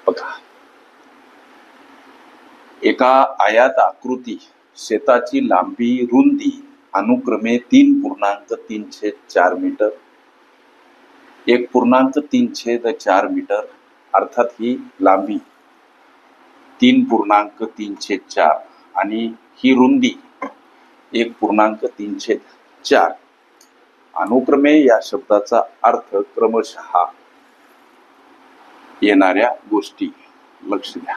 बघा, एका आयात आकृती शेताची लांबी रुंदी अनुक्रमे 3.34 मीटर, 1.34 मीटर, अर्थात ही लांबी 3.34 आणि ही रुंदी 1.34 अनुक्रमे या शब्दाचा अर्थ क्रमशः येणाऱ्या गोष्टी लक्ष द्या.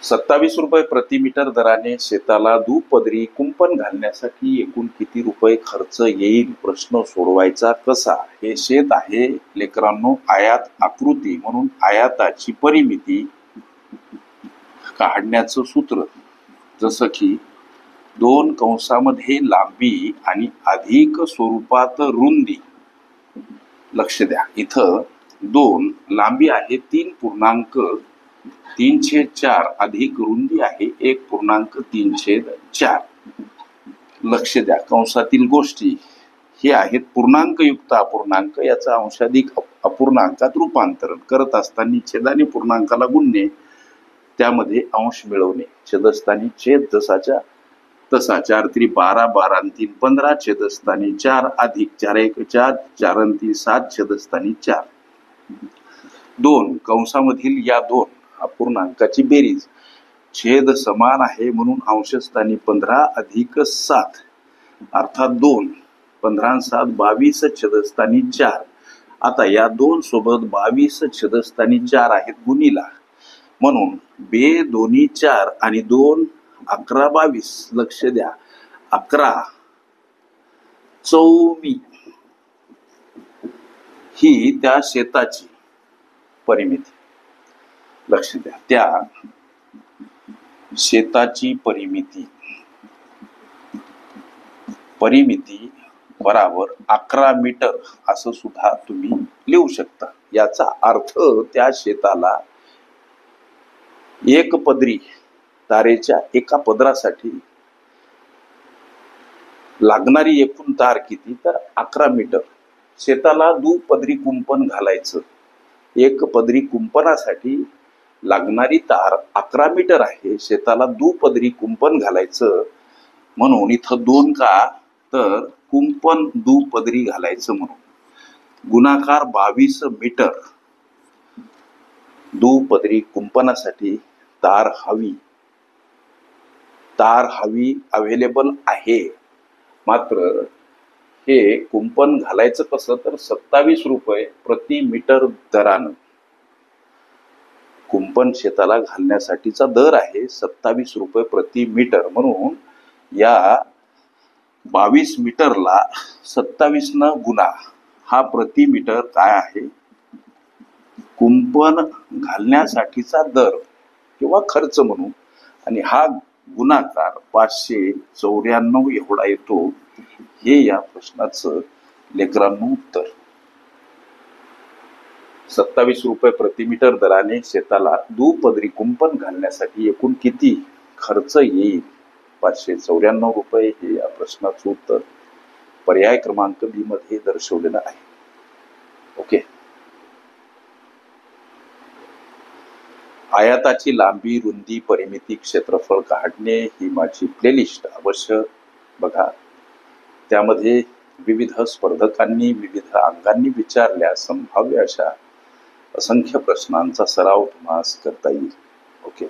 27 रुपये प्रति मीटर दराने शेताला दुपदरी कुंपण घालण्यासाठी एकूण किती रुपये खर्च येईल? प्रश्न सोडवायचा कसा? हे शेत आहे लेकरांनो, आयात आकृती, म्हणून आयाताची परिमिती काढण्याचं सूत्र जसं की 2 कंसामध्ये लांबी आणि अधिक स्वरूपात रुंदी. लक्ष द्या, इथं 2 लांबी आहे 3.34 अधिक रुंदी आहे 1.34. लक्ष द्या, कंसातील गोष्टी हे आहेत पूर्णांकयुक्त अपूर्णांक. याचा अंशाधिक अपूर्णांकात रूपांतरण करत असताना छेदाने पूर्णांकाला गुणणे, त्यामध्ये अंश मिळवणे. छेदस्थानी छेद जसाच्या तसा. 4 3 12, 12 3 15, छेदस्थानी 4 अधिक 4 1 4, 4 3 7, छेदस्थानी 4. 2 कंसामधील या 2 अपूर्णांकाची बेरीज. छेद समान आहे म्हणून अंशस्थानी 15 अधिक 7, अर्थात 2. 15 7 22, छेदस्थानी 4. आता या 2 सोबत 22 छेदस्थानी 4 आहेत गुणीला, म्हणून 2 दोन्ही 4 आणि 2 11 22. लक्ष द्या, 11 चौमी ही त्या शेताची परिमिती. लक्ष द्या, त्या शेताची परिमिती बराबर 11 मीटर असं सुद्धा तुम्ही लिहू शकता. याचा अर्थ त्या शेताला एक पदरी तारेच्या एका पदरासाठी लागणारी एकूण तार किती? तर 11 मीटर. शेताला दुपदरी कुंपण घालायचं, एक पदरी कुंपणासाठी लागणारी तार 11 मीटर आहे. शेताला दुपदरी कुंपण घालायचं म्हणून इथं 2 का, तर कुंपण दुपदरी घालायचं म्हणून गुणाकार 22 मीटर. दुपदरी कुंपणासाठी तार हवी अवेलेबल आहे. मात्र हे कुंपण घालायचं कसं, तर 27 रुपये प्रति मीटर दरानं. कुंपण शेताला घालण्यासाठीचा दर आहे 27 रुपये प्रति मीटर, म्हणून या 22 मीटरला 27 न गुणा. हा प्रति मीटर काय आहे? कुंपण घालण्यासाठीचा दर किंवा खर्च म्हणून, आणि हा गुणाकार 594 एवढा येतो. हे या प्रश्नाचं लेकरांनो उत्तर. 27 रुपये प्रति मीटर दराने शेताला दुपदरी कुंपण घालण्यासाठी एकूण किती खर्च येईल? 594 रुपये हे या प्रश्नाचं उत्तर पर्याय क्रमांक बी मध्ये दर्शवलेलं आहे. ओके. आयाताची लांबी रुंदी परिमिती क्षेत्रफळ काढणे ही माझी प्लेलिस्ट अवश्य बघा. त्यामध्ये विविध स्पर्धकांनी विविध अंगांनी विचारल्या संभाव्य अशा असंख्य प्रश्नांचा सराव तुम्हाला करता येईल. ओके.